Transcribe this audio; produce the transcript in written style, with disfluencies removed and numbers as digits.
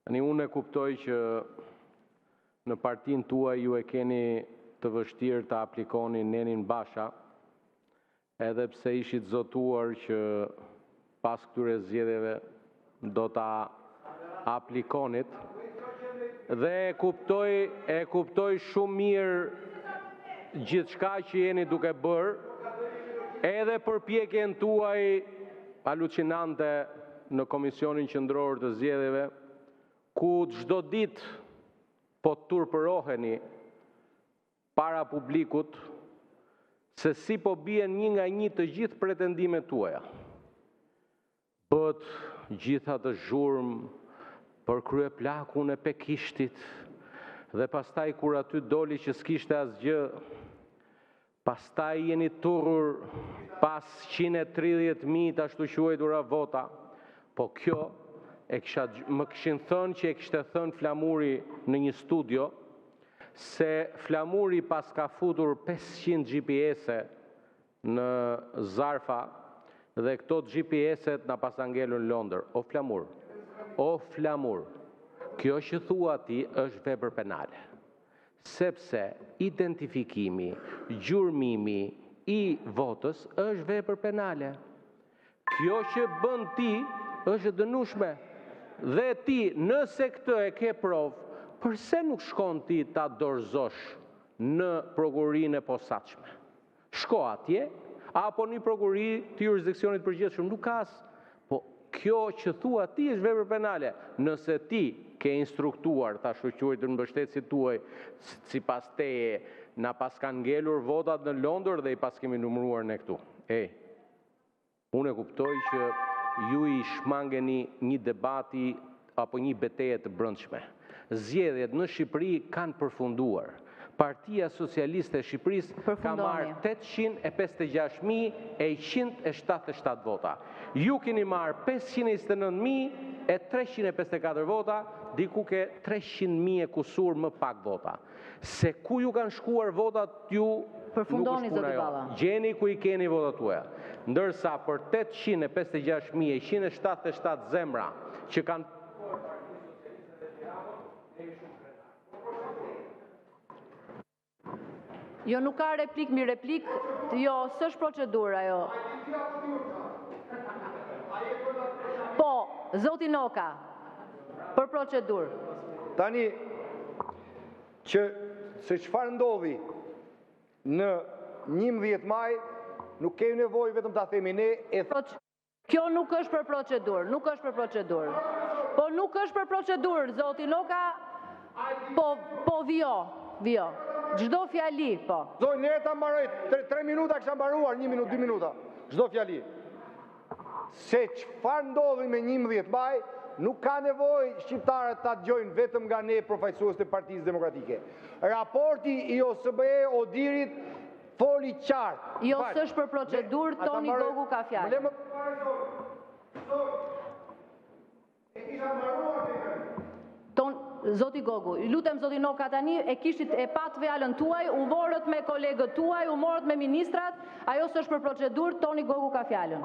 Unë e kuptoj që në partinë tuaj ju e keni të vështirë të aplikoni Nenin Basha, edhe pse ishit zotuar që pas këtyre zgjedhjeve do ta aplikonit, dhe e kuptoj shumë mirë gjithçka që jeni duke bërë, edhe përpjekjen tuaj alucinante në Komisionin Qendror të Zgjedhjeve, ku çdo ditë po turpëroheni para publikut se si po bien një nga një të gjithë pretendimet tuaja. Bëhet gjitha të zhurmë për kryeplakun e Pekishtit, dhe pastaj kur aty doli që s'kishte asgjë, pastaj jeni turrur pas 130.000 të ashtu quajtura vota, po kjo më kishin thënë që e kishte thënë Flamuri në një studio, se Flamuri pas ka futur 500 GPS-e në Zarfa, dhe këto GPS-et na pas angelën Londër. O Flamur, kjo që thua ti është vepër penale, sepse identifikimi, gjurmimi i votës është vepër penale. Kjo që bën ti është dënueshme. Dhe ti, nëse këtë e ke provë, përse nuk shkon ti ta dorëzosh në prokurinë e posaçme? Shko atje, apo një prokuri të jurisdiksionit përgjithshëm, nuk ka as. Po kjo që thua ti është vepër penale. Nëse ti ke instruktuar ta shoqëruar mbështetësit tuaj, sipas teje, na pas kanë ngelur votat në Londër dhe i pas kemi numëruar ne këtu. Unë e kuptoj që ju i shmangeni një debati apo një betejë të brendshme. Zgjedhjet në Shqipëri kanë përfunduar. Partia Socialiste e Shqipërisë ka marrë 826.177 vota. Ju keni marrë 529.354 vota, diku ke 300.000 e kusur më pak vota. Se ku ju kanë shkuar votat ju, përfundoni zoti Balla. Gjeni ku i keni votat tuaja. Ndërsa për 826.177 zemra që kanë Jo, nuk ka replik, mi replik, jo, s'është procedura, jo. Po, zoti Noka, për procedur. Tani, që se çfarë ndodhi në 11 maj, nuk kemi nevojë vetëm ta themi ne. Kjo nuk është për procedur, nuk është për procedur. Po nuk është për procedur, zoti Noka, po vjo. Çdo fjali, po. Zoj, ne ta mbaroj, 3 minuta kisha mbaruar, 1 minutë, 2 minuta. Çdo fjali. Se çfarë ndodhi me 11 maj, nuk ka nevojë shqiptarët ta dëgjojnë vetëm nga ne përfaqësuesit e Partisë Demokratike. Raporti i OSBE Odirit foli qartë. Jo, s'është për procedurë, Toni Gogu ka fjalën. Zoti Gogu, lutem zoti Noka tani, e kishit e pat fjalën tuaj, u morët me kolegët tuaj, u morët me ministrat, ajo s'është për procedurë, Toni Gogu ka fjalën.